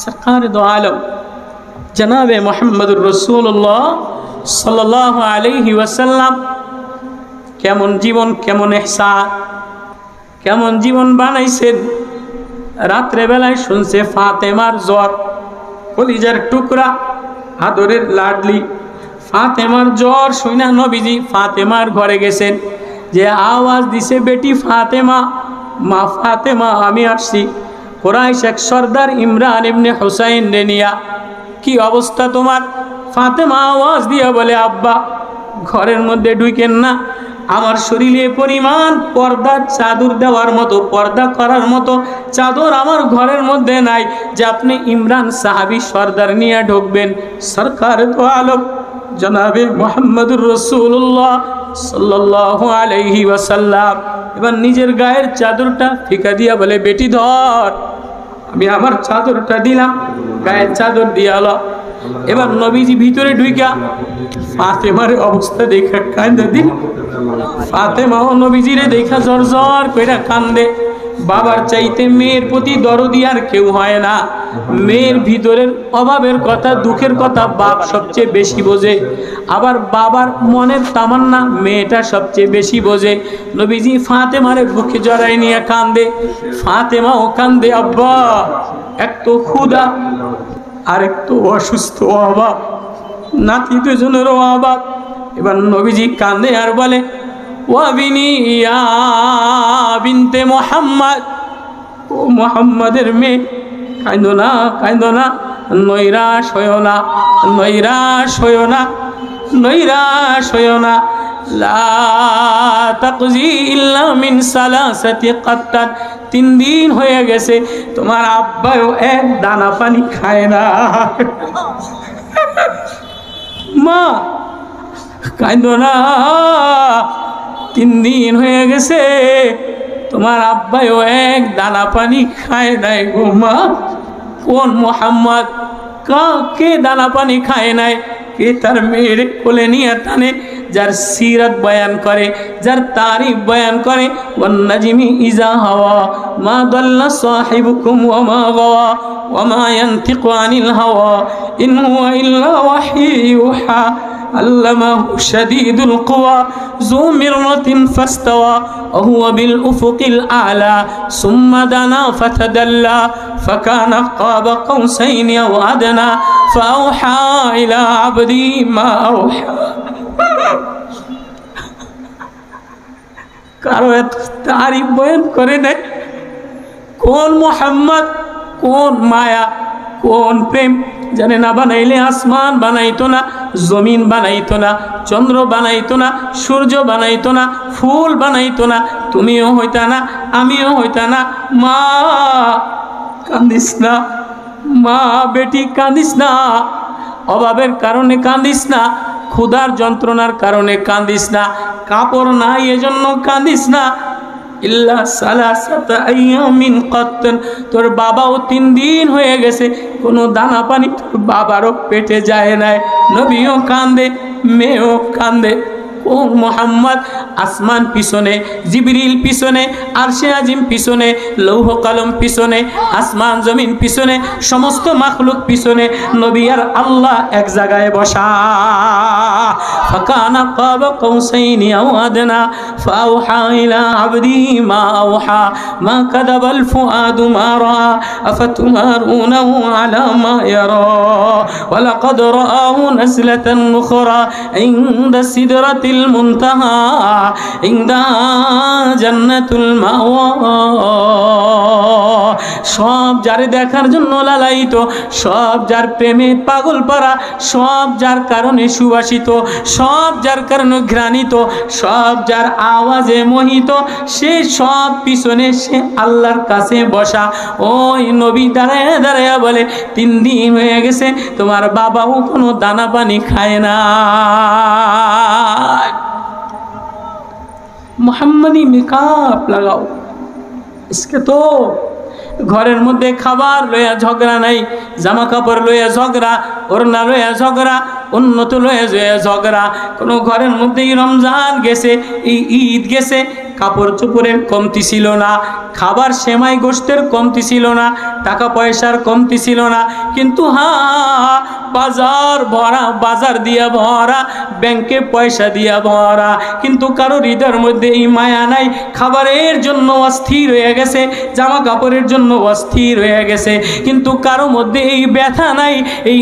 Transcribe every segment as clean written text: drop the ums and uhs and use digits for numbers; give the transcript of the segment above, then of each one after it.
সরকার দো আলম জনাবে মুহাম্মদুর রাসূলুল্লাহ সাল্লাল্লাহু আলাইহি ওয়াসাল্লাম কেমন জীবন, কেমন ইহসান, কেমন জীবন বানাইছেন। রাত্রে বেলায় শুনছে ফাতেমার জ্বর, কলিজার টুকরা, আদরের লাডলি ফাতেমার জ্বর শুনা নবীজি ফাতেমার ঘরে গেছেন। যে আওয়াজ দিছে, বেটি ফাতেমা, মা ফাতেমা আমি আসছি। কুরাইশ এক সর্দার ইমরান ইবনে হুসাইন রে নিয়া, কি অবস্থা তোমার? ফাতেমা আওয়াজ দিয়া বলে, আব্বা ঘরের মধ্যে ঢুকেন না, আমার শরীরে পরিমাণ পর্দা চাদর দেওয়ার মতো, পর্দা করার মতো চাদর আমার ঘরের মধ্যে নাই যে আপনি ইমরান সাহাবী সর্দার নিয়ে ঢুকবেন। সরকার তো আলম জনাবে মুহাম্মদুর রাসূলুল্লাহ সাল্লাল্লাহু আলাইহি ওয়াসাল্লাম এবার নিজের গায়ের চাদরটা ফিকা দিয়া বলে, বেটি ধর, আমি আমার চাদরটা দিলাম, গায়ের চাদর দিয়া হলো। এবার নবীজি ভিতরে ঢুইকা ফাতেমার অবস্থা দেখা কান্দে দিল। ফাতেমা ও নবীজিরে দেখা জর জর কইরা কান্দে। বাবার চাইতে মেয়ের প্রতি দরদি আর কেউ হয় না। মেয়ের ভিতরের অভাবের কথা, দুঃখের কথা বাপ সবচেয়ে বেশি বোঝে, আবার বাবার মনের তামান্না মেয়েটা সবচেয়ে বেশি বোঝে। নবীজি ফাতেমারে বুকে জড়াই নিয়ে কান্দে, ফাতেমাও কান্দে। আব্বা এক তো ক্ষুধা, আর এক তো অসুস্থ অভাব, নাতি দুজনেরও অভাব। এবার নবীজি কান্দে আর বলে, ওয়াবিনি ইয়া বিনতে মুহাম্মদ, ও মুহাম্মাদের মেয়ে, কাঁদো না, কাঁদো না, নৈরাশ হইও না, নৈরাশ হইও না, নৈরাশ হইও না। লা তাকজি ইল্লা মিন সালাসাতি কাত্তান, 3 দিন হয়ে গেছে তোমার আব্বাও এক দানা পানি খায় না। মা কাঁদো না, 3 দিন হয়ে গেছে তোমার আব্বাও এক দানা পানি খায় নাই গো মা। কোন মুহাম্মদ? কে দানা পানি খায় নাই? কে তার মেয়ের কোলে নিয়ে টানে, যার সিরাত বয়ান করে, যার তারিফ বয়ান করে। ওয়ান নাজমি ইজা হাওয়া মা দাল্লা সাহিবুকুম ওয়া মা গাওয়া ওয়া মা ইয়ানতিকু আনিল হাওয়া ইন হুয়া ইল্লা ওয়াহয়ু ইউহা আল্লামাহু শাদীদুল কুওয়া যু মিররাতিন ফাস্তাওয়া ওয়া হুয়া বিল উফুকিল আ'লা সুম্মা দানা ফাতাদাল্লা ফাকানা কাবা কাউসাইনি আও আদনা ফাআওহা ইলা আবদি মা আওহা। কারো এত তারিফ বয়ান করে নাই। কোন মুহাম্মদ, কোন মায়া, কোন প্রেম জানে না। বানাইলে আসমান বানাইতো না, জমিন বানাইতো না, চন্দ্র বানাইতো না, সূর্য বানাইতো না, ফুল বানাইতো না, তুমিও হইতা না, আমিও হইতা না। মা কান্দিস না, মা বেটি কান্দিস না, অভাবের কারণে কান্দিস না, ক্ষুধার যন্ত্রণার কারণে কান্দিস না, কাপড় নাই এজন্য কান্দিস না। ইল্লা সালাসাতা আইয়ামিন কাত্তান, তোর বাবাও 3 দিন হয়ে গেছে কোনো দানা পানি তোর বাবারও পেটে যায় নাই। নবীও কান্দে, মেয়েও কান্দে। কোন মুহাম্মদ? আসমান পিছনে, জিবরিল পিছনে, আরশে আজিম পিছনে, লৌহ কলম পিছনে, আসমান জমিন পিছনে, সমস্ত মাখলুক পিছনে, নবী আর আল্লাহ এক জায়গায় বসা। ফাকানা কাবা কাউসাইনি আও আদনা ফাআওহা ইলা আবদি মা আওহা মা কাযাবাল ফুআদু মা রাআ আফাতুমারুনাহু আলা মা ইয়ারা ওয়া লাকাদ রাআহু নাসলাতান উখরা ইনদা সিদরাতিল মুনতাহা ইনদা জান্নাতুল মাওয়া। সব যারে দেখার জন্য লালায়িত, সব যার প্রেমে পাগল পারা, সব যার কারণে সুবাসিত, সব যার কারণে ঘ্রাণিত, সব যার আওয়াজে মোহিত, সে সব পিছনে সে আল্লাহর কাছে বসা। ওই নবী দাঁড়ায় দাঁড়ায় বলে, 3 দিন হয়ে গেছে তোমার বাবাও কোনো দানা পানি খায় না। মোহাম্মদি মেকআপ লাগাও। इसके तो ঘরের মধ্যে খাবার লইয়া ঝগড়া নাই, জামা কাপড় লইয়া ঝগড়া, ওড়না লয়ে ঝগড়া, উন্নত লয়ে ঝগড়া। কোনো ঘরের মধ্যেই রমজান গেছে, এই ঈদ গেছে, কাপড় চোপড়ের কমতি ছিল না, খাবার সেমাই গোশতের কমতি ছিল না, টাকা পয়সার কমতি ছিল না, কিন্তু বাজার ভরা, বাজার দিয়া ভরা, ব্যাংকে পয়সা দিয়া ভরা, কিন্তু কারো হৃদয়ের মধ্যে এই মায়া নাই। খাবারের জন্য অস্থির হয়ে গেছে, জামা কাপড়ের জন্য অস্থির হয়ে গেছে, কিন্তু কারো মধ্যে এই ব্যথা নাই, এই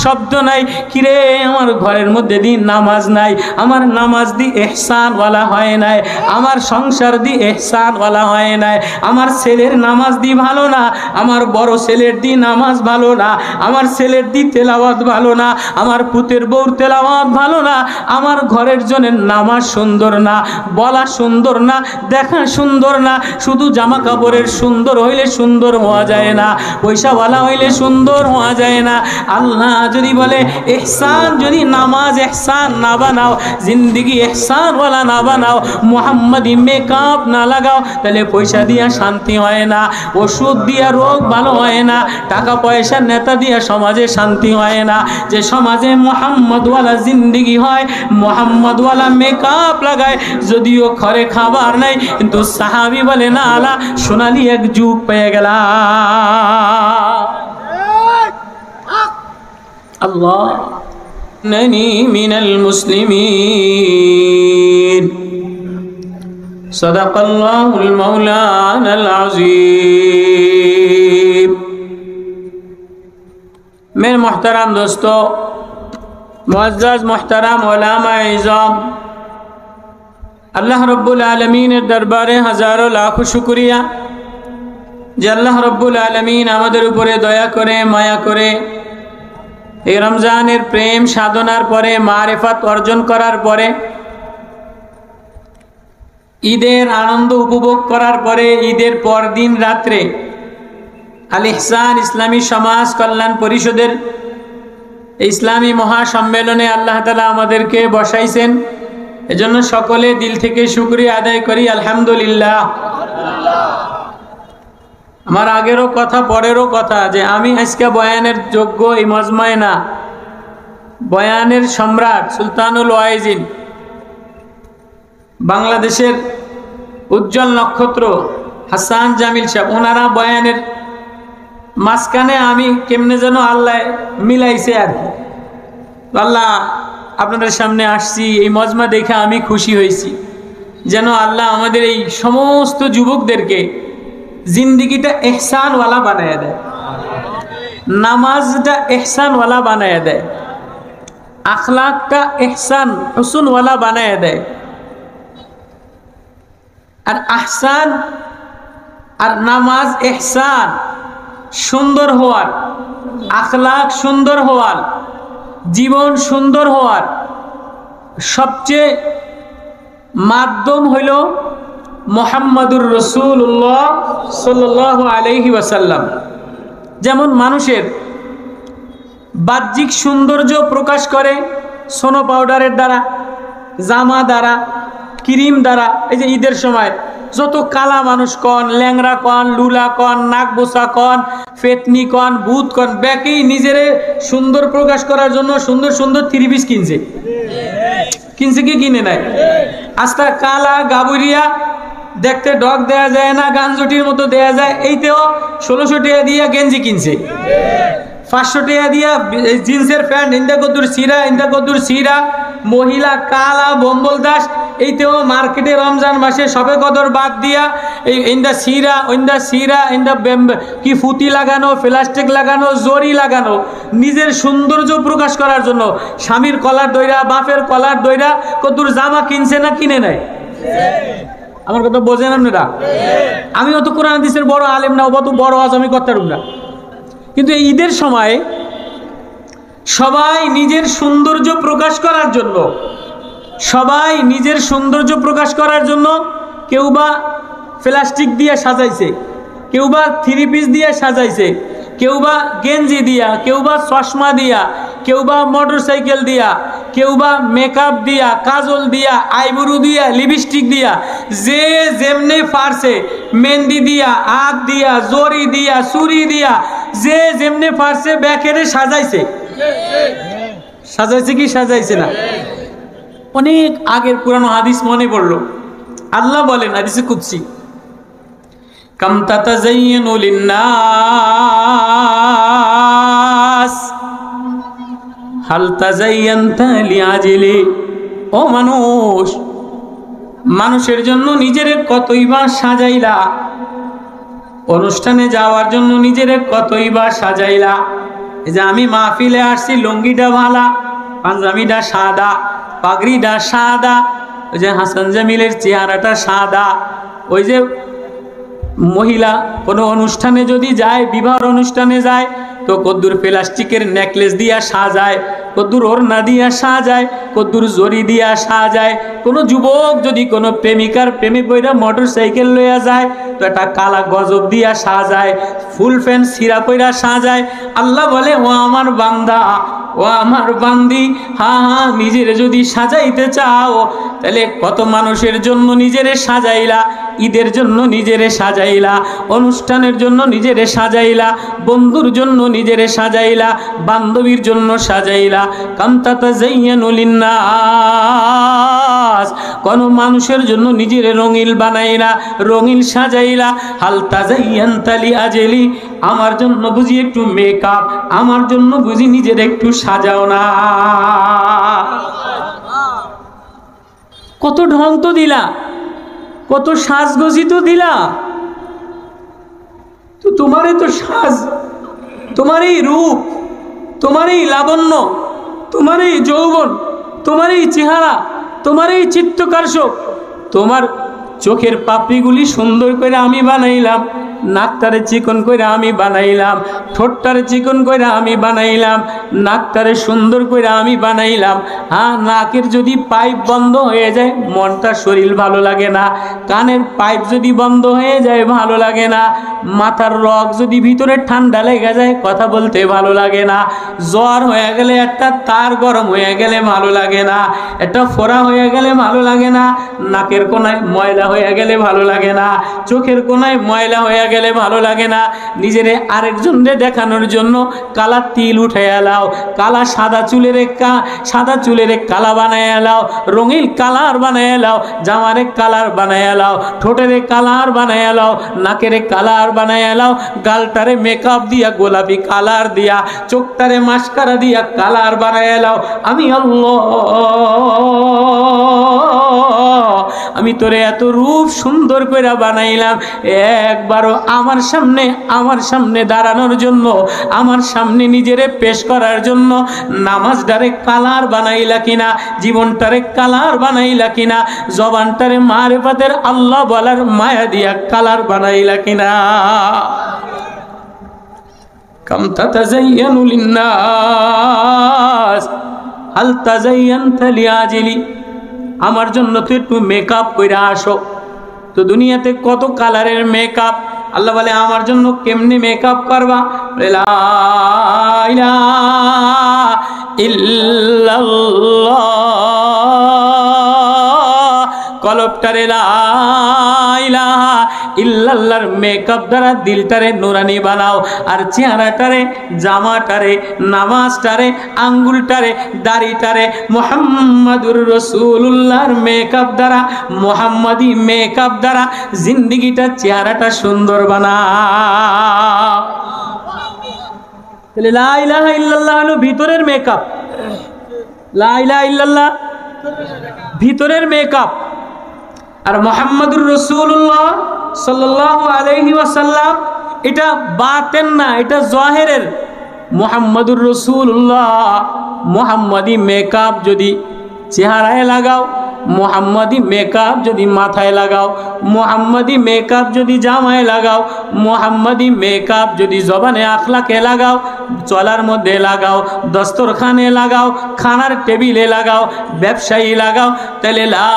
শব্দ নাই, কিরে আমার ঘরের মধ্যে দিন নামাজ নাই, আমার নামাজ দি ইহসানওয়ালা হয় নাই, আমার সংসার দি ইহসানওয়ালা হয় নাই, আমার ছেলের নামাজ দি ভালো না, আমার বড় ছেলের দি নামাজ ভালো না, আমার ছেলের দি তেলাওয়াত ভালো না, আমার পুতের বউর তেলাওয়াত ভালো না, আমার ঘরের জনের নামাজ সুন্দর না, বলা সুন্দর না, দেখা সুন্দর না। শুধু জামা কাপড়ের সুন্দর হইলে সুন্দর হওয়া যায় না, পয়সাওয়ালা হইলে সুন্দর হওয়া যায় না। আল্লাহ যদি বলে ইহসান, যদি নামাজ ইহসান না বানাও, জিন্দিগি ইহসানওয়ালা না বানাও, মুহাম্মাদি মেকআপ না লাগাও, তাহলে পয়সা দিয়া শান্তি হয় না, ওষুধ দিয়া রোগ ভালো হয় না, টাকা পয়সা নেতা দিয়া সমাজে শান্তি হয় না। যে সমাজে মুহাম্মদওয়ালা জিন্দিগি হয়, মুহাম্মদওয়ালা মেকআপ লাগায়, যদিও ঘরে খাবার নাই, কিন্তু সাহাবী বলে না আলা সোনালি এক যুগ পেয়ে গেলাম। আল্লাহ ননি মিনাল মুসলিমিন, সাদাকাল্লাহুল মাওলানাল আযীম। मेरे मोहतरम दोस्तों, मुअज़्ज़ज़ मोहतरम उलमा इज़ाम, अल्लाह रब्बुल आलमीনের দরবারে হাজারো লাখ শুকরিয়া যে আল্লাহ রব্বুল আলমিন আমাদের উপরে দয়া করে, মায়া করে, এই রমজানের প্রেম সাধনার পরে, মারিফাত অর্জন করার পরে, ঈদের আনন্দ উপভোগ করার পরে, ঈদের পরদিন রাত্রে আল ইহসান ইসলামী সমাজ কল্যাণ পরিষদের ইসলামী মহাসম্মেলনে আল্লাহ তাআলা আমাদেরকে বসাইছেন। এজন্য সকলে দিল থেকে শুকরিয়া আদায় করি, আলহামদুলিল্লাহ। আমার আগেরও কথা, পরেরও কথা, যে আমি আজকে বয়ানের যোগ্য এই মজমায় না। বয়ানের সম্রাট সুলতানুল ওয়াইজিন, বাংলাদেশের উজ্জ্বল নক্ষত্র হাসান জামিল সাহেব, ওনারা বয়ানের মাঝখানে আমি কেমনে যেন আল্লাহ মিলাইছে আর কি। আল্লাহ আপনাদের সামনে আসছি, এই মজমা দেখে আমি খুশি হয়েছি, যেন আল্লাহ আমাদের এই সমস্ত যুবকদেরকে জিন্দিগিটা ইহসানওয়ালা বানায় দেয়, নামাজটা ইহসানওয়ালা বানায় দেয়, আখলাকটা ইহসান হুসনওয়ালা বানায় দেয়। আর আহসান আর নামাজ ইহসান সুন্দর হওয়ার, আখলাক সুন্দর হওয়ার, জীবন সুন্দর হওয়ার সবচেয়ে মাধ্যম হইল মুহাম্মাদুর রাসূলুল্লাহ সাল্লাল্লাহু আলাইহি ওয়াসাল্লাম। যেমন মানুষের বাহ্যিক সৌন্দর্য প্রকাশ করে সোনো পাউডারের দ্বারা, জামা দ্বারা, ক্রিম দ্বারা। এই যে ঈদের সময় যত কালা মানুষ কন, ল্যাংরা কন, লুলা কন, নাক বোসা কন, ফেতনি কন, ভূত কন, ব্যাকেই নিজের সুন্দর প্রকাশ করার জন্য সুন্দর সুন্দর থ্রি পিস কিনছে। কিনছে কি কিনে নাই? আস্তা কালা গাবুরিয়া দেখতে ডগ দেয়া যায় না, গাঞ্জটির মতো দেয়া যায়, এইতেও 1600 টাকা দিয়া গেঞ্জি কিনছে, 500 টাকা দিয়া জিন্সের প্যান্ট, ইন্দা কদ্দুর সিরা, ইন্দা কদ্দুর সিরা। মহিলা কালা বম্বল দাস, এইতেও মার্কেটে রমজান মাসে সবে কদর বাদ দিয়া এই ইন্দা সিরা, ইন্দা সিরা, ইন্দা কি ফুটি লাগানো, প্লাস্টিক লাগানো, জরি লাগানো, নিজের সৌন্দর্য প্রকাশ করার জন্য স্বামীর কলার দইরা, বাপের কলার দইরা কদ্দুর জামা কিনছে না কিনে নাই? আমার কথা বোঝেন আপনারা? আমি অত কোরআন হাদিসের বড় আলেম না, অত বড় আজ আমি করতে পারব না, কিন্তু এই ঈদের সময় সবাই নিজের সৌন্দর্য প্রকাশ করার জন্য, সবাই নিজের সৌন্দর্য প্রকাশ করার জন্য কেউ বা প্লাস্টিক দিয়ে সাজাইছে, কেউ বা থ্রি পিস দিয়ে সাজাইছে, কেউ বা গেঞ্জি দিয়া, কেউ বা চশমা দিয়া, কেউ বা মোটর সাইকেল দিয়া, কেউ বা মেকআপ দিয়া, কাজল দিয়া, আইব্রু দিয়া, লিপস্টিক দিয়া, যে যেমনি পারছে, মেহেন্দি দিয়া, হাত দিয়া, জরি দিয়া, চুরি দিয়া, যে যেমনি পারছে ব্যাকেরে সাজাইছে। সাজাইছে কি সাজাইছে না? অনেক আগের পুরানো হাদিস মনে পড়লো। আল্লাহ বলেন হাদিসে কুদসি, কাম তাতাযায়্যানু লিন-নাস হাল তাযায়্যানতা লিআজলি। ও মানুষ, মানুষের জন্য নিজের কতই বা সাজাইলা, অনুষ্ঠানে যাওয়ার জন্য নিজের কতই বা সাজাইলা। এই যে আমি মাহফিলে আসছি, লুঙ্গিটা ভালা, পাঞ্জাবিটা সাদা, পাগড়িটা সাদা, ওই যে হাসান জামিলের চেহারাটা সাদা। ওই যে মহিলা কোনো অনুষ্ঠানে যদি যায়, বিবাহ অনুষ্ঠানে যায়, তো কদ্দুর প্লাস্টিকের নেকলেস দিয়া সাজায়, কদ্দুর ওড়না দিয়া সাজায়, কদ্দুর জরি দিয়া সাজায়। কোনো যুবক যদি কোনো প্রেমিকার প্রেমে বইরা মোটর সাইকেল লইয়া যায়, তো একটা কালা গজব দিয়া সাজায়, ফুল প্যান্ট সিরা কইরা সাজায়। আল্লাহ বলে, ও আমার বান্দা, ও আমার বান্দি, হ্যাঁ নিজের যদি সাজাইতে চাও, তাহলে কত মানুষের জন্য নিজেরে সাজাইলা, ঈদের জন্য নিজেরে সাজাইলা, অনুষ্ঠানের জন্য নিজেরে সাজাইলা, বন্ধুর জন্য নিজেরে সাজাইলা, বান্ধবীর জন্য সাজাইলা। কাম তাতাযায়্যানু লিন-নাস, কোন মানুষের জন্য নিজেরে রঙিল বানাইলা, রঙিল সাজাইলা। হাল তাযায়্যানতা লিআজলি, আমার জন্য বুঝি একটু মেকআপ, আমার জন্য বুঝি নিজের একটু সাজাও না। কত ঢং তো দিলা, কত সাজগোজি তো দিলা, তো তোমার এই তো সাজ, তোমার এই রূপ, তোমার এই লাবণ্য, তোমার এই যৌবন, তোমার এই চেহারা, তোমার এই চিত্তকর্ষক, তোমার চোখের পাপড়িগুলি সুন্দর করে আমি বানাইলাম, নাকটারে চিকন করে আমি বানাইলাম, ঠোঁটটারে চিকন করে আমি বানাইলাম, নাকটারে সুন্দর করে আমি বানাইলাম। হ্যাঁ, নাকের যদি পাইপ বন্ধ হয়ে যায় মনটা শরীর ভালো লাগে না, কানের পাইপ যদি বন্ধ হয়ে যায় ভালো লাগে না, মাথার রগ যদি ভিতরে ঠান্ডা লেগে যায় কথা বলতে ভালো লাগে না, জ্বর হয়ে গেলে একটা তার গরম হয়ে গেলে ভালো লাগে না, একটা ফোড়া হয়ে গেলে ভালো লাগে না, নাকের কোনায় ময়লা হয়ে গেলে ভালো লাগে না, চোখের কোনায় ময়লা হয়ে গেলে ভালো লাগে না। নিজেরে আরেকজনকে দেখানোর জন্য কালা তিল উঠে এলাও, কালা সাদা চুলের কালা বানায় এলাও, রঙিন কালার বানায় এলাও, জামারে কালার বানায় এলাও, ঠোঁটের কালার বানায় এলাও, নাকের কালার বানায় এলাও, গালটারে মেকআপ দিয়া গোলাপি কালার দিয়া, চোখটারে মাস্কারা দিয়া কালার বানায় এলাও। আমি আল্লাহ, আমি তোরে এত রূপ সুন্দর করে বানাইলাম, একবারও আমার সামনে দাঁড়ানোর জন্য, আমার সামনে নিজেরে পেশ করার জন্য নামাজটারে কালার বানাইলা কিনা, জীবনটারে কালার বানাইলা কিনা, জবানটারে মারিফাতের আল্লাহ বলার মায়া দিয়া কালার বানাইলা কিনা। কাম তাতাযায়্যানু লিন-নাস হাল তাযায়্যানতা লিআজলি, আমার জন্য তো একটু মেকআপ কইরা আসো। তো দুনিয়াতে কত কালারের মেকআপ, আল্লাহ বলে আমার জন্য কেমনে মেকআপ করবা? লা ইলাহা ইল্লাল্লাহ, কলবটারে লা ইলাহা ইল্লাল্লাহর মেকআপ দ্বারা দিলটারে নুরানি বানাও, আর চেহারাটারে, জামাটারে, নামাজটারে, আঙ্গুলটারে, দাড়িটারে মুহাম্মাদুর রাসূলুল্লাহর মেকআপ দ্বারা, মুহাম্মাদি মেকআপ দ্বারা জিন্দেগিটা, চেহারাটা সুন্দর বানাও। তাহলে লা ইলাহা ইল্লাল্লাহ হলো ভিতরের মেকআপ, লা ইলাহা ইল্লাল্লাহ ভিতরের মেকআপ, আর মুহাম্মাদুর রাসূলুল্লাহ সাল্লাল্লাহু আলাইহি ওয়াসাল্লাম এটা বাতেন না, এটা জাহেরের। মুহাম্মাদুর রাসূলুল্লাহ মুহাম্মাদি মেকআপ যদি চেহারায় লাগাও, মুহাম্মাদি মেকআপ যদি মাথায় লাগাও, মুহাম্মাদি মেকআপ যদি জামায় লাগাও, মুহাম্মাদি মেকআপ যদি জবানে আখলাকে লাগাও, চলার মধ্যে লাগাও, দস্তরখানে লাগাও, খানার টেবিলে লাগাও, ব্যবসায়ী লাগাও, তাহলে লা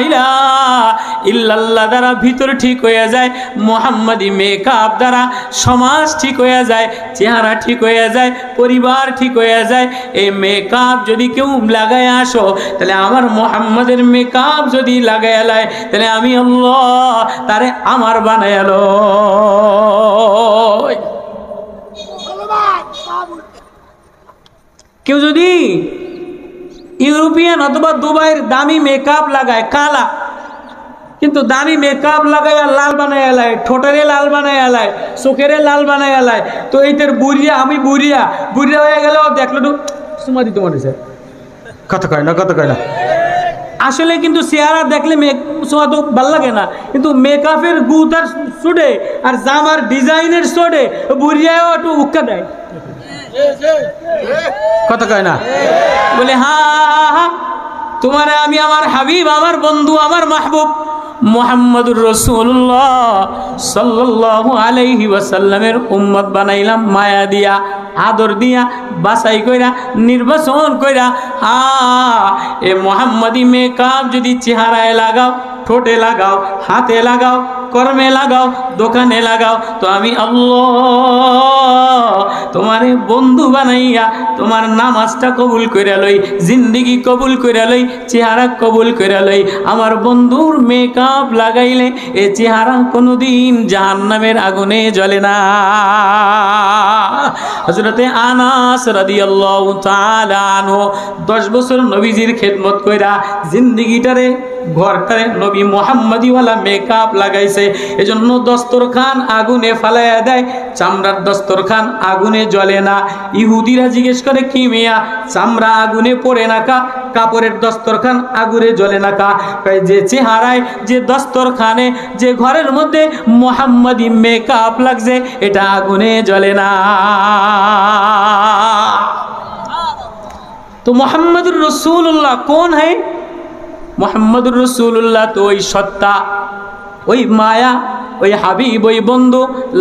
ইলাহা ইল্লাল্লাহ দ্বারা ভিতর ঠিক হয়ে যায়, মুহাম্মাদি মেকআপ দ্বারা সমাজ ঠিক হয়ে যায়, চেহারা ঠিক হয়ে যায়, পরিবার ঠিক হয়ে যায়। এই মেকআপ যদি কেউ লাগায় আসো, তাহলে আমার মুহাম্মাদের মেকআপ যদি লাগায় এলায়, তাহলে আমি আল্লাহ তারে আমার বানায়ালো। কেউ যদি ইউরোপিয়ান অথবা দুবাইয়ের দামি মেকআপ লাগায় কালা, কিন্তু দামি মেকআপ লাগায় লাল বানায় এলায়, ঠোঁটেরে লাল বানায় এলায়, চোখেরে লাল বানায় এলায়, তো এইটার বুড়িয়া আমি বুড়িয়া হয়ে গেল, দেখলো তো সুমা দিতে মনে কথা কয় না আসলে কিন্তু চেহারা দেখলে সোয়া তো ভাল লাগে না, কিন্তু মেকআপের গুত আর চুড়ে আর জামার ডিজাইনের চড়ে বুড়িয়াও একটু উক্কা দেয়, কথা কয় না বলে হ্যাঁ তোমারে আমি আমার হাবিব, আমার বন্ধু, আমার মাহবুব মুহাম্মদুর রাসূলুল্লাহ সাল্লাল্লাহু আলাইহি ওয়াসাল্লামের উম্মত বানাইলাম, মায়া দিয়া, আদর দিয়া, বাছাই কইরা, নির্বাচন কইরা। এ মুহাম্মাদি মেকআপ যদি চেহারায় লাগাও, ঠোঁটে লাগাও, হাতে লাগাও, কর্মে লাগাও, দোকানে লাগাও, তো আমি আল্লাহ তোমারে বন্ধু বানাইয়া তোমার নামাজটা কবুল কইরা লই, জিন্দেগি কবুল কইরা লই, চেহারা কবুল কইরা লই। আমার বন্ধুর মেকআপ লাগাইলে এ চেহারা কোনোদিন জাহান্নামের আগুনে জ্বলে না। হযরতে আনাস রাদিয়াল্লাহু তাআলা আনহু 10 বছর নবীজির খেদমত কইরা জিন্দেগিটারে ঘরটারে নবী মুহাম্মাদিওয়ালা মেকআপ লাগাইছে, এজন্য দস্তরখান আগুনে ফালাইয়া দেয়, চামড়ার দস্তরখান আগুনে জ্বলে না। ইহুদিরা জিজ্ঞেস করে কি মিয়া চামড়া আগুনে পড়ে না কা, কাপড়ের দস্তরখান আগুনে জ্বলে না কা? যে চেহারায়, যে দস্তরখানে, যে ঘরের মধ্যে মুহাম্মাদি মেকআপ লাগছে এটা আগুনে জ্বলে না। তো মুহাম্মদুর রাসূলুল্লাহ কোন হ্যায়? মুহাম্মদুর রাসূলুল্লাহ তো ওই সত্তা, ওই মায়া, ওই হাবিব, ওই বন্ধু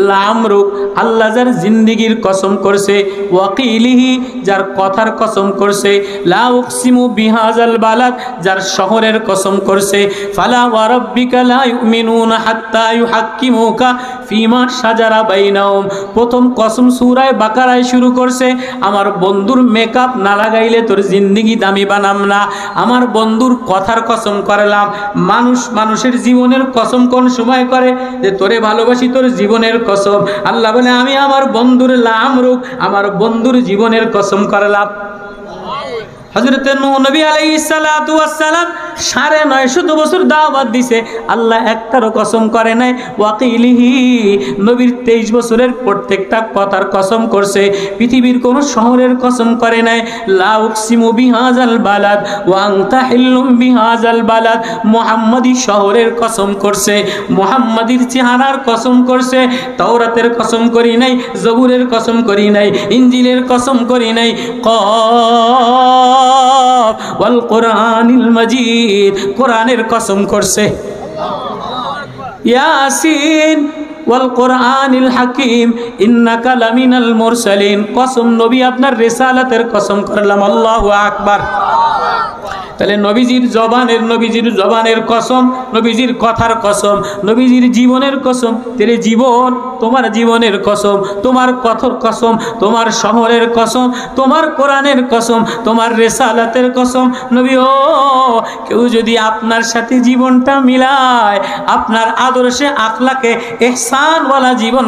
লামরুক। আল্লাহ যার জিন্দিগির কসম করছে, ওয়াকিলিহি যার কথার কসম করছে, লা উকসিমু বিহাজাল বালাদ যার শহরের কসম করছে, ফালা ওয়া রাব্বিকা লা ইউমিনুনা হাত্তা ইউহাক্কিমুকা ফিমা শাজারা বাইনাহুম। প্রথম কসম সূরা বাকারায় শুরু করছে, আমার বন্ধুর মেকআপ না লাগাইলে তোর জিন্দিগি দামি বানাম না। আমার বন্ধুর কথার কসম করলাম। মানুষের জীবনের কসম কোন সময় করে? যে তোরে ভালোবাসি, তোর জীবনের কসম। আল্লাহ বলে আমি আমার বন্ধুর লামরুক, আমার বন্ধুর জীবনের কসম করলাম। হযরত নূহ নবী আলাইহিস সালাতু ওয়াস সালাম 950 বছর দাওয়াত দিছে, আল্লাহ একটারও কসম করে নাই। ওয়াকিলিহি নবীর 23 বছরের প্রত্যেকটা কথার কসম করছে, পৃথিবীর কোন শহরের কসম করে নাই। লা উকসিমু বিহাজাল বালাদ ওয়া আনতা হিল্লুম বিহাজাল বালাদ, মুহাম্মাদি শহরের কসম করছে, মুহাম্মাদির চেহারার কসম করছে। তাওরাতের কসম করি নাই, জবুরের কসম করি নাই, ইনজিলের কসম করি নাই। ওয়াল কোরআনিল মাজিদ, কোরআনের কসম করছে। ইয়াসিন ওয়াল কোরআনিল হাকিম ইন্নাকা লামিনাল মুরসালিন, কসম নবী আপনার রিসালাতের কসম করলাম। আল্লাহু আকবার। তাহলে নবীজির জবানের কসম, নবীজির কথার কসম, নবীজির জীবনের কসম। তেরে জীবন, তোমার জীবনের কসম, তোমার কথার কসম, তোমার শহরের কসম, তোমার কোরআনের কসম, তোমার রিসালাতের কসম। নবী ও কেউ যদি আপনার সাথে জীবনটা মিলায়, আপনার আদর্শে আখলাকে ইহসানওয়ালা জীবন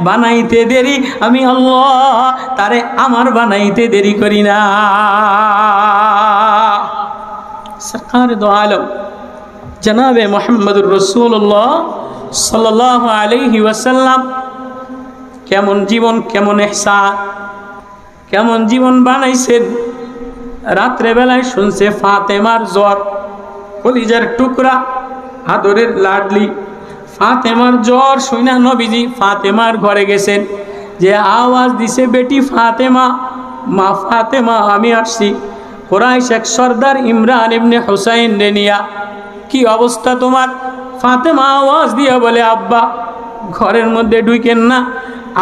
বানাইতে দেরি, আমি আল্লাহ তারে আমার বানাইতে দেরি করি না। সরকার দো আলম জনাবে মুহাম্মদুর রাসূলুল্লাহ সাল্লাল্লাহু আলাইহি ওয়াসাল্লাম কেমন জীবন, কেমন ইহসান, কেমন জীবন বানাইছেন। রাত্রে বেলায় শুনছে ফাতেমার জ্বর, কলিজার টুকরা, আদরের লাডলি ফাতেমার জ্বর শুনে নবীজি ফাতেমার ঘরে গেছেন। যে আওয়াজ দিছে বেটি ফাতেমা, মা ফাতেমা আমি আসছি। কুরাইশ এক সর্দার ইমরান ইবনে হুসাইন রে নিয়া, কি অবস্থা তোমার? ফাতেমা আওয়াজ দিয়া বলে আব্বা ঘরের মধ্যে ঢুকেন না,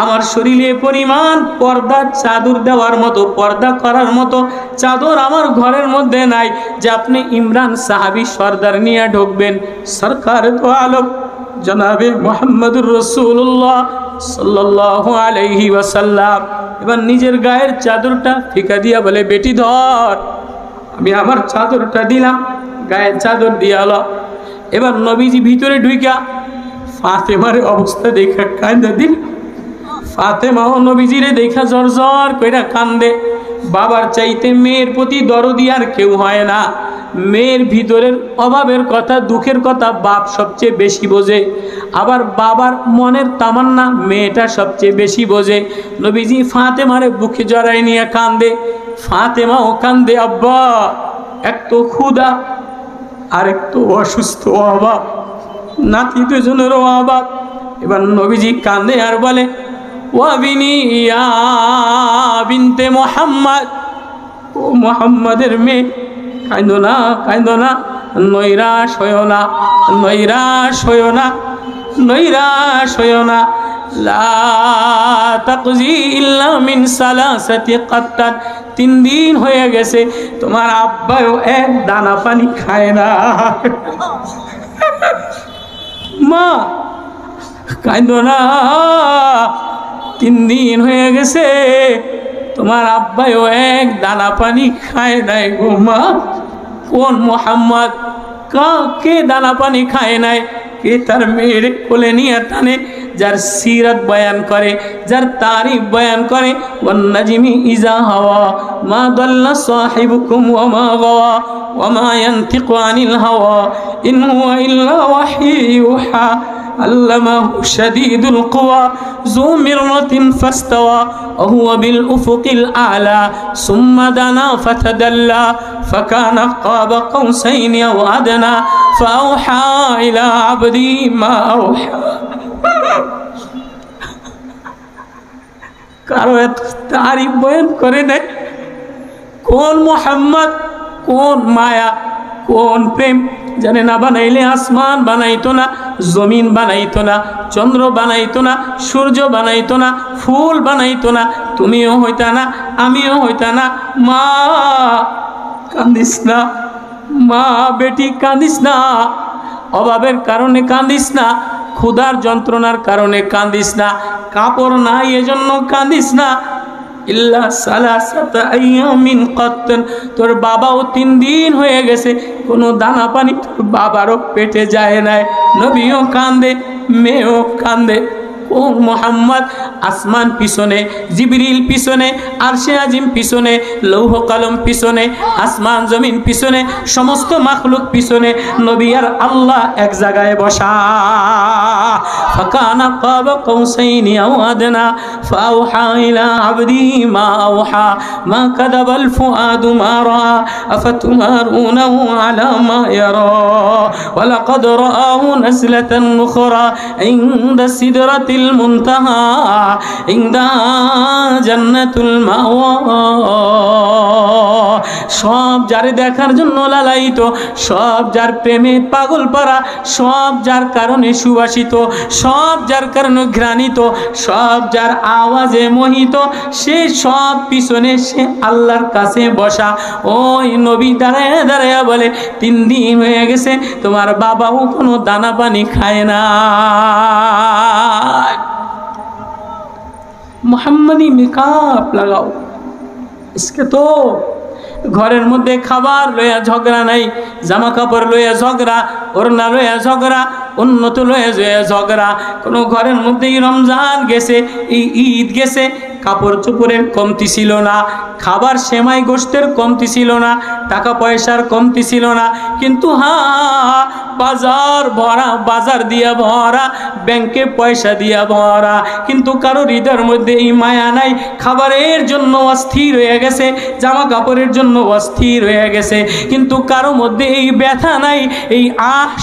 আমার শরীরে পরিমাণ পর্দা চাদর দেওয়ার মতো, পর্দা করার মতো চাদর আমার ঘরের মধ্যে নাই যে আপনি ইমরান সাহাবী সর্দার নিয়ে ঢুকবেন। সরকার তো আলম জনাবে মুহাম্মদুর রাসূলুল্লাহ সাল্লাল্লাহু আলাইহি ওয়াসাল্লাম এবার নিজের গায়ের চাদরটা ফিকা দিয়া বলে বেটি ধর, আমি আমার চাদরটা দিলাম, গায়ের চাদর দিয়ালো। এবার নবীজি ভিতরে ঢুইকা ফাতেমার অবস্থা দেখা কান্দা দিল। ফাতেমা ও নবীজিরে দেখা জর জর কইরা কান্দে। বাবার চাইতে মেয়ের প্রতি দরদি আর কেউ হয় না। মেয়ের ভিতরের অভাবের কথা, দুঃখের কথা বাপ সবচেয়ে বেশি বোঝে, আবার বাবার মনের তামান্না মেয়েটা সবচেয়ে বেশি বোঝে। নবীজি ফাতেমারে বুকে জড়াই নিয়ে কান্দে, ফাতেমাও কান্দে, আব্বা এক তো ক্ষুধা আর এক তো অসুস্থ অভাব, নাতি দুজনেরও অভাব। এবার নবীজি কান্দে আর বলে, ওয়াবিনি ইয়া বিনতে মুহাম্মদ, ও মুহাম্মাদের মেয়ে, কাঁদো না, কাঁদো না, নৈরাশ হইও না, নৈরাশ হইও না, নৈরাশ হইও না। লা তাকজি ইল্লা মিন সালাসাতি কাত্তান, 3 দিন হয়ে গেছে তোমার আব্বাও এক দানা পানি খায় না। মা কাঁদো না, 3 দিন হয়ে গেছে তোমার আব্বাও এক দানা পানি খায় নাই গো মা। কোন মুহাম্মদ, কে দানা পানি খায় নাই? কে তার মেয়ের কোলে নিয়ে টানে, যার সিরাত বয়ান করে, যার তারিফ বয়ান করে, ওয়ান নাজমি ইজা হাওয়া মা দাল্লা সাহিবুকুম ওয়া মা গাওয়া ওয়া মা ইয়ানতিকু আনিল হাওয়া ইন হুয়া ইল্লা ওয়াহয়ু ইউহা علمه شديد القوى ذو مرة فاستوى وهو بالأفق الأعلى ثم دنا فتدلى فكان قاب قوسين أو أدنى فأوحى إلى عبده ما أوحى। কারো এত তারিফ বয়ান করে দেয়, কোন মুহাম্মদ, কোন মায়া, কোন প্রেম। জানে না বানাইলে আসমান বানাইতো না, জমিন বানাইতো না, চন্দ্র বানাইতো না, সূর্য বানাইতো না, ফুল বানাইতো না, তুমিও হইতা না, আমিও হইতা না। মা কান্দিস না, মা বেটি কান্দিস না, অভাবের কারণে কান্দিস না, ক্ষুধার যন্ত্রণার কারণে কান্দিস না, কাপড় নাই এজন্য কান্দিস না। ইল্লা সালাসাতা আইয়ামিন কাত্তান, তোর বাবাও 3 দিন হয়ে গেছে কোনো দানা পানি তোর বাবারও পেটে যায় নাই। নবীও কান্দে, মেয়েও কান্দে। ও মুহাম্মদ, আসমান পিছনে, জিবরিল পিছনে, আরশে আজিম পিছনে, লৌহ কলম পিছনে, আসমান জমিন পিছনে, সমস্ত মাখলুক পিছনে, নবী আর আল্লাহ এক জায়গায় বসা। ফাকানা কাব কৌসাইনি আও আদনা ফাওহা ইলা আবদিহি মা আওহা মা কাযাবাল ফুআদু মা রা আফাতুমারুনাহু আলা মা ইয়ারা ওয়া লাকাদ রাআহু নাসলাতান উখরা ইনদা সিদরাতিল মুনতাহা ইনদা জান্নাতুল মাওয়া। সব যারে দেখার জন্য লালায়িত, সব যার প্রেমে পাগল পারা, সব যার কারণে সুবাসিত, সব যার কারণে ঘ্রাণিত, সব যার আওয়াজে মোহিত, সে সব পিছনে সে আল্লাহর কাছে বসা। ওই নবী দাঁড়ায় দাঁড়ায় বলে, 3 দিন হয়ে গেছে তোমার বাবাও কোনো দানা পানি খায় না। মোহাম্মদি মেকআপ লাগাও। इसके तो ঘরের মধ্যে খাবার লইয়া ঝগড়া নাই, জামা কাপড় লইয়া ঝগড়া, ওড়না লইয়া ঝগড়া, উন্নত লইয়া ঝগড়া। কোনো ঘরের মধ্যেই রমজান গেছে, এই ঈদ গেছে, কাপড় চোপড়ের কমতি ছিল না, খাবার সেমাই গোশতের কমতি ছিল না, টাকা পয়সার কমতি ছিল না। কিন্তু হ্যাঁ, বাজার ভরা, বাজার দিয়া ভরা, ব্যাংকে পয়সা দিয়া ভরা, কিন্তু কারো হৃদয়ের মধ্যে এই মায়া নাই। খাবারের জন্য অস্থির হয়ে গেছে, জামা কাপড়ের জন্য অস্থির হয়ে গেছে, কিন্তু কারো মধ্যে এই ব্যথা নাই, এই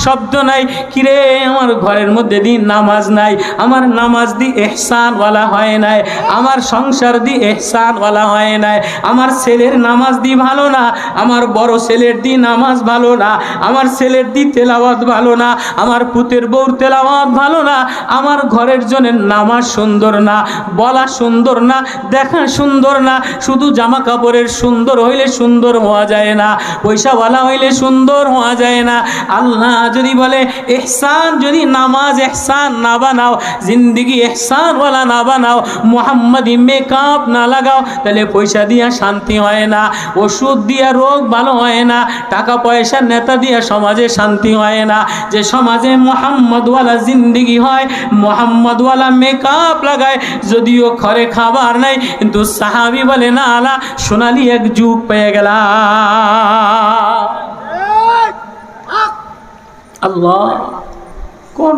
শব্দ নাই। কিরে, আমার ঘরের মধ্যে দি নামাজ নাই, আমার নামাজ দি ইহসানওয়ালা হয় নাই, আমার সংসার দি ইহসানওয়ালা হয় নাই, আমার ছেলের নামাজ দি ভালো না, আমার বড় ছেলের দি নামাজ ভালো না, আমার ছেলের দি তেলাওয়াত ভালো না, আমার পুতের বউর তেলাওয়াত ভালো না, আমার ঘরের জনের নামাজ সুন্দর না, বলা সুন্দর না, দেখা সুন্দর না। শুধু জামা কাপড়ের সুন্দর হইলে সুন্দর হওয়া যায় না, পয়সাওয়ালা হইলে সুন্দর হওয়া যায় না। আল্লাহ যদি বলে ইহসান, যদি নামাজ ইহসান না বানাও, জিন্দিগি ইহসানওয়ালা না বানাও, মুহাম্মদি মেকআপ না লাগাও তাহলে পয়সা দিয়া শান্তি হয় না, ওষুধ দিয়া রোগ ভালো হয় না, টাকা পয়সা নেতা দিয়া সমাজে শান্তি হয় না। যে সমাজে মোহাম্মদওয়ালা জিন্দিগি হয়, মোহাম্মদওয়ালা মেকআপ লাগায়, যদিও ঘরে খাবার নাই, কিন্তু সাহাবী বলে না আলা সোনালি এক যুগ পেয়ে গেলাম। আল্লাহ কোন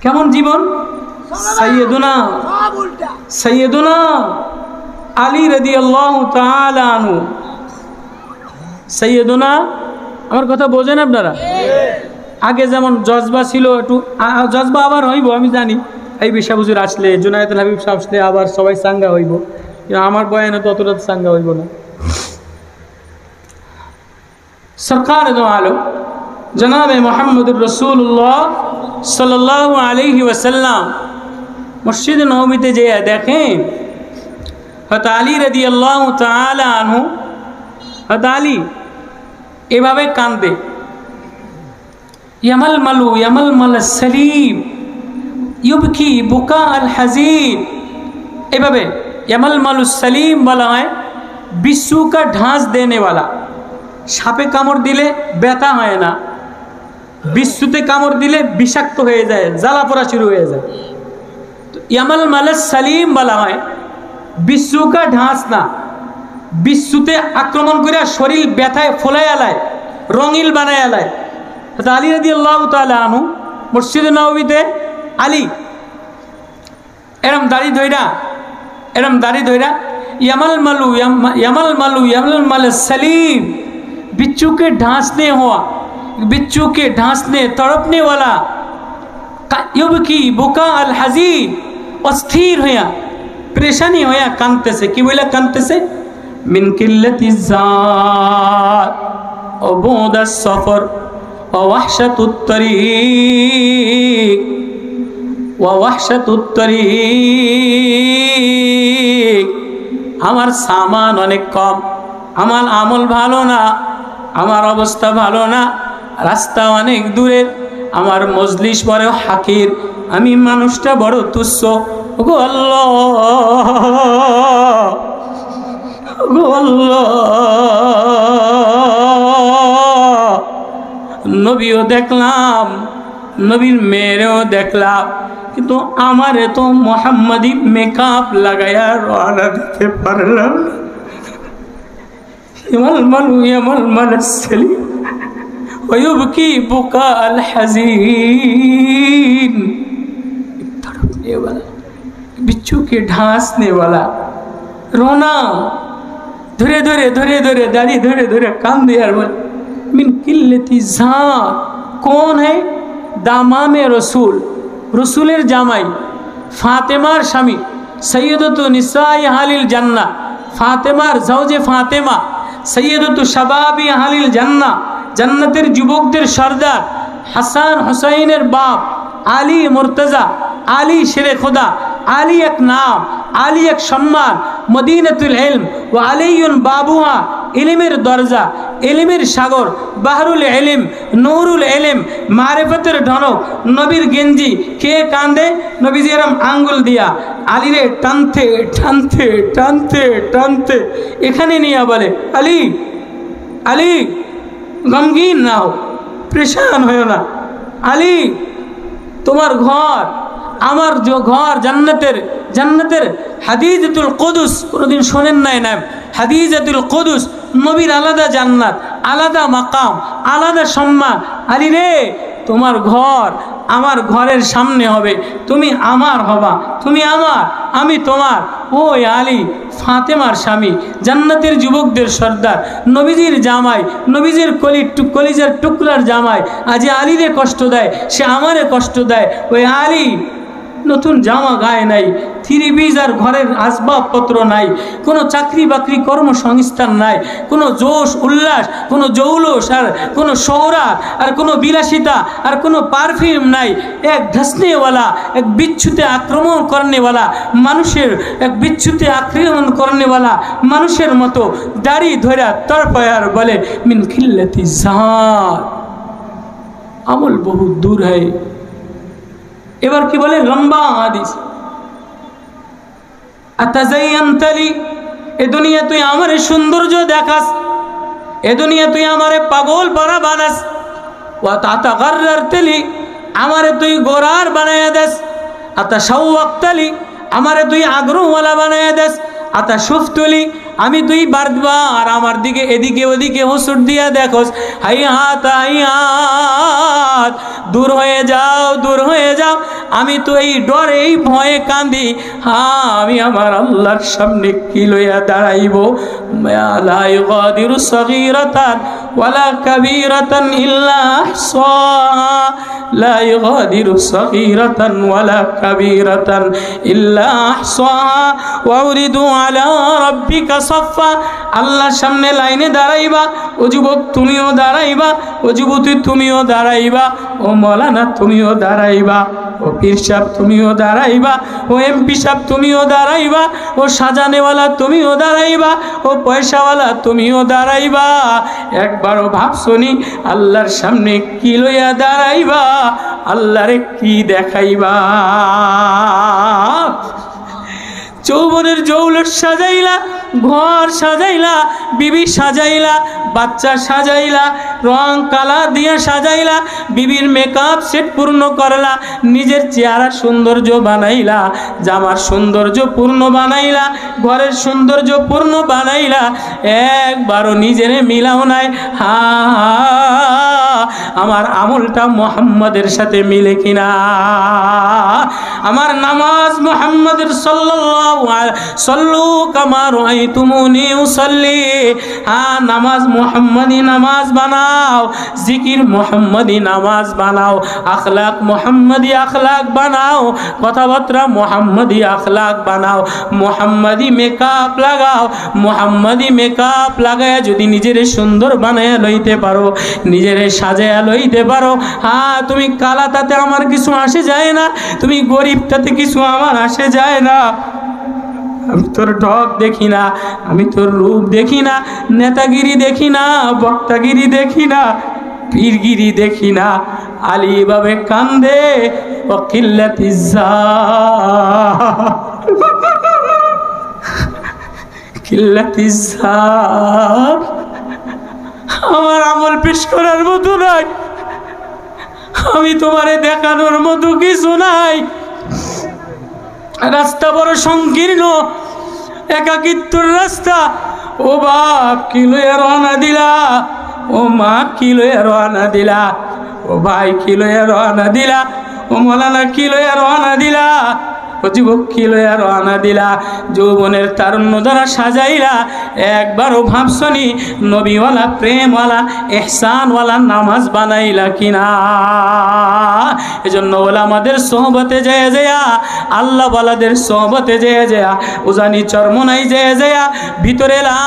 কেমন জীবন! সাইয়্যিদুনা আলী রাদিয়াল্লাহু তাআলা আনহু, সাইয়্যিদুনা, আমার কথা বোঝেন আপনারা? আগে যেমন জজবা ছিল, একটু জজবা আবার হইব, আমি জানি এই বিষয় হুজুর আসলে, জুনায়েদুল হাবিব সাহেব আসলে আবার সবাই সাঙ্গা হইব, আমার বয়ানে তো অতটা সাঙ্গা হইব না। সরকার দো আলম জনাবে মুহাম্মদুর রাসূলুল্লাহ সাল্লাল্লাহু আলাইহি ওয়াসাল্লাম মসজিদ নববীতে যে দেখেন হযরত আলী রাদিয়াল্লাহু তাআলা আনহু, হযরত আলী এভাবে কাঁদে, ইয়ামালমাল সালিম ইউবকি বুকা আল হাজিন। এভাবে ইয়ামালমাল সালিম বলা হয় বিচ্ছু কা ঢাঁস দেনে वाला। সাপে কামড় দিলে ব্যথা হয় না, বিচ্ছুতে কামড় দিলে বিষাক্ত হয়ে যায়, জ্বালা পোড়া শুরু হয়ে যায়। তো ইয়ামালমাল সালিম বলা হয় বিচ্ছু কা ঢাঁস না, বিচ্ছুতে আক্রমণ করে শরীর ব্যথায় ফোলাই আলায়, রঙিল বানায় আলায়। আলী রাদিয়াল্লাহু তাআলা আনহু মসজিদে নববীতে আলী এরম দাড়ি ধইরা ইয়ামালমাল সালিম, बिच्छू के ढांसने तड़पने वाला, युबकी बुका अल हजीन, अस्थिर होया, परेशानी होया, कांते से कि बोला कांते से मिन किल्लति ज़ात व बुद सफर व वहशतुत तरीक। আমার সামান অনেক কম, আমার আমল ভালো না, আমার অবস্থা ভালো না, রাস্তা অনেক দূরের, আমার মজলিস বড় হাকির, আমি মানুষটা বড় তুচ্ছ। ওগো আল্লাহ, ওগো আল্লাহ, নবীও দেখলাম, নবীর মেয়েরেও দেখলাম, কিন্তু আমারে তো মোহাম্মদী মেকআপ লাগাইয়া রওনা দিতে পারলাম না। ইয়ামালমাল সালিম ওয়ুবকি বুকা আল হাজিন, तड़पने वाला, बिच्छू के ढांसने वाला, रोना, धरे दाढ़ी धरे कान दे यार बोल। मिन किल्लति ज़ात, कौन है? दामामे रसूल, रसूलेर जामाई, फातेमार स्वामी, सैयदतु निसाई हालिल जन्नाह, फातेमार ज़ौजे फातेमा, सैयदतु शबाबी हालिल जन्नाह, जन्नतेर जुबकदेर सरदार, हासान हुसैनेर बाप, आली मुर्तजा, आली शेरे खुदा, आली एक नाम, आली एक सम्मान, मदीनतुल इल्म व आलियुन बाबुहा, इल्मेर दरजा, इल्मेर सागर, बाहरुल इल्म, नूरुल इल्म, मारिफतेर ढनक, नबीर गेंजी के कांदे, नबीजी एरम आंगुल दिया आली रे टानते टानते टानते टानते एखाने निया बोले आली आली गमगीन ना हो, परेशान हो ना, आली तुम्हार घर আমার যে ঘর জান্নাতের হাদিজাতুল কুদুস, কোনদিন শোনেন নাই নাম? হাদিজাতুল কুদুস, নবীর আলাদা জান্নাত, আলাদা মাকাম, আলাদা সম্মান। আলী রে, তোমার ঘর আমার ঘরের সামনে হবে, তুমি আমার হবা, তুমি আমার, আমি তোমার। ওই আলী ফাতেমার স্বামী, জান্নাতের যুবকদের সর্দার, নবীজির জামাই, নবীজির কলিজার টুকরার জামাই, আজ আলীরে কষ্ট দেয়, সে আমারে কষ্ট দেয়। ওই আলী নতুন জামা গায়ে নাই, থ্রি পিস আর ঘরের আসবাবপত্র নাই, কোনো চাকরি বাকরি কর্মসংস্থান নাই, কোনো জোশ উল্লাস, কোনো জৌলস আর কোনো শহরাত আর কোনো বিলাসিতা আর কোনো পারফিউম নাই। এক ঢসনেওয়ালা, এক বিচ্ছুতে আক্রমণ করেনেওয়ালা মানুষের, এক বিচ্ছুতে আক্রমণ করেনেওয়ালা মানুষের মতো দাড়ি ধরা তড়পায় আর বলে মিন খিল্লাতি জাত, আমল বহু দূর হয়। এবার কি বলে? লম্বা হাদিস, আতাযায়্যানতালি, এ দুনিয়া তুই আমারে সৌন্দর্য দেখাস, এ দুনিয়া তুই আমারে পাগল পারা বানাস। ওয়া তাতাগাররারতালি, আমারে তুই গোরার বানায়া দেস। আতাশাওয়াক্তালি, আমারে তুই আগ্রহওয়ালা বানায়া দেস। আতাশুফতুলি, আমি তুই বারবার আমার দিকে এদিকে ওদিকে হুসুর দিয়া দেখোস। হাইয়াত হাইয়াত, দূর হয়ে যাও, দূর হয়ে যাও। আমি তো এই ডরে এই ভয়ে কাঁদি। হ্যাঁ, আমি আমার আল্লাহর সামনে কি লইয়া দাঁড়াইব? লা ইগাদিরু সগীরাতান ওয়ালা কাবীরাতান ইল্লা আহসাহা, লা ইগাদিরু সগীরাতান ওয়ালা কাবীরাতান ইল্লা আহসাহা ওয়া উরিদু আলা রাব্বিকা সাফা। আল্লাহর সামনে লাইনে দাঁড়াইবা। ও যুবক তুমিও দাঁড়াইবা, ও যুবতী তুমিও দাঁড়াইবা, ও মৌলানা তুমিও দাঁড়াইবা, ও পীর সাহেব তুমিও দাঁড়াইবা, ও এমপি সাহেব তুমিও দাঁড়াইবা, ও সাজানেওয়ালা তুমিও দাঁড়াইবা, ও পয়সাওয়ালা তুমিও দাঁড়াইবা। একবারও ভাবছনি আল্লাহর সামনে কি লইয়া দাঁড়াইবা, আল্লাহরে কি দেখাইবা? যৌবনের জৌলট সাজাইলা, ঘর সাজাইলা, বিবি সাজাইলা, বাচ্চা সাজাইলা, রং কালার দিয়ে সাজাইলা, বিবির মেকআপ সেট পূর্ণ করলা, নিজের চেহারা সৌন্দর্য বানাইলা, জামার সৌন্দর্য পূর্ণ বানাইলা, ঘরের সৌন্দর্য পূর্ণ বানাইলা। একবারও নিজেরে মিলাও নাই। হা আমার আমলটা মুহাম্মাদের সাথে মিলে কিনা? আমার নামাজ মুহাম্মাদের সাল্লাল্লাহু আলাইহি সাল্লু কামা রাআইতুমুনি উসাল্লি। হ্যাঁ, নামাজ মুহাম্মাদি নামাজ বানাও, জিকির মুহাম্মাদি নামাজ বানাও, আখলাক মুহাম্মাদি আখলাক বানাও, কথাবার্তা মুহাম্মাদি আখলাক বানাও, মুহাম্মাদি মেকআপ লাগাও। মুহাম্মাদি মেকআপ লাগায় যদি নিজেরে সুন্দর বানায় লইতে পারো, নিজেরে সাজায়া লইতে পারো, হ্যাঁ তুমি কালা তাতে আমার কিছু আসে যায় না, তুমি গরিব তাতে কিছু আমার আসে যায় না। আমি তোর ঢক দেখি না, আমি তোর রূপ দেখি না, নেতাগিরি দেখি না, বক্তাগিরি দেখি না, পীরগিরি দেখি না। আলী এভাবে কান্দে, আমার আমল পেশ করার মতো নাই, আমি তোমারে দেখানোর মতো কিছু নাই। রাস্তা বড় সংকীর্ণ, একাকিত্বর রাস্তা। ও বাপ কি লইয়া রওনা দিলা, ও মা কি লইয়া রওনা দিলা, ও ভাই কি লইয়া রওনা দিলা, ও মৌলানা কি লইয়া রওনা দিলা, ও যুবক কি লইয়া রওনা দিলা? যৌবনের তারুণ্য দ্বারা সাজাইলা। একবারও ভাবছনি নবীওয়ালা প্রেমওয়ালা ইহসানওয়ালা নামাজ বানাইলা কিনা? এজন্য ওলামাদের সোহবতে যেয়ে যেয়া, আল্লাহ ওয়ালাদের সোহবতে যেয়ে যেয়া, উজানি চরমনাই যেয়ে যেয়া ভিতরে লা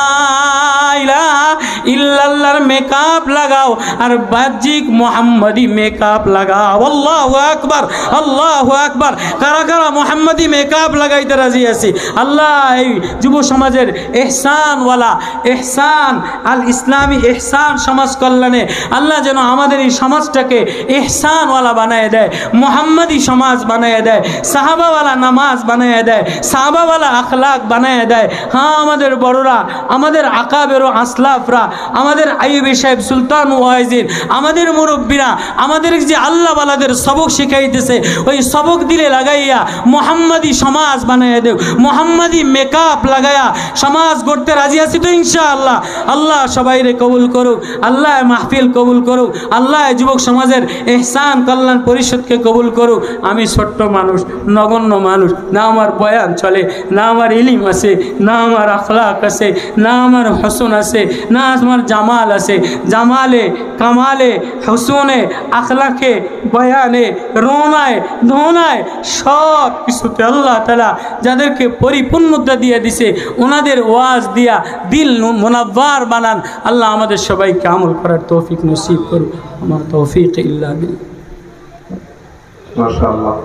ইলাহা ইল্লাল্লাহর মেকআপ লাগাও আর বাহ্যিক মুহাম্মাদি মেকআপ লাগাও। আল্লাহু আকবার, আল্লাহু আকবার। কারা কারা মুহাম্মাদি মেকআপ লাগাইতে রাজি আছি? আল্লাহ এই যুব সমাজের ইহসানওয়ালা, ইহসান আল ইসলামী ইহসান সমাজ কল্যাণে আল্লাহ যেন আমাদের এই সমাজটাকে ইহসানওয়ালা বানায় দেয়, মুহাম্মাদি সমাজ বানায় দেয়, সাহাবাওয়ালা নামাজ বানায় দেয়, সাহাবাওয়ালা আখলাক বানায় দেয়। হ্যাঁ, আমাদের বড়রা, আমাদের আকাবের ও আসলাফরা, আমাদের আইয়ুবী সাহেব, সুলতান ওয়াইজির, আমাদের মুরব্বীরা আমাদের যে আল্লাহওয়ালাদের সবক শিখাইতেছে, ওই সবক দিলে লাগাইয়া মুহাম্মাদি সমাজ বানাইয়া দেও, মুহাম্মাদি মেকআপ লাগাইয়া সমাজ গড়তে রাজি আছি তো ইনশাআল্লাহ। আল্লাহ সবাইরে কবুল করুক, আল্লাহ মাহফিল কবুল করুক, আল্লাহ যুবক সমাজের ইহসান কল্যাণ পরিষদকে কবুল করুক। আমি ছোট্ট মানুষ, নগণ্য মানুষ, না আমার বয়ান চলে, না আমার ইলিম আছে, না আমার আখলাক আছে, না আমার হসন আছে, না আমার জামাল আছে। জামালে, কামালে, হসনে, আখলাকে, বয়ানে, রোনায়, ধোনায়, সব কিছুতে আল্লাহ তাআলা যাদেরকে পরিপূর্ণতা দিয়ে দিছে, ওনাদের ওয়াজ দিয়া দিল মুনাব্বার বানান। আল্লাহ আমাদের সবাইকে আমল করার তৌফিক নসিব করুন। আমার তৌফিক ইল্লা বিল্লাহ। মাশাআল্লাহ।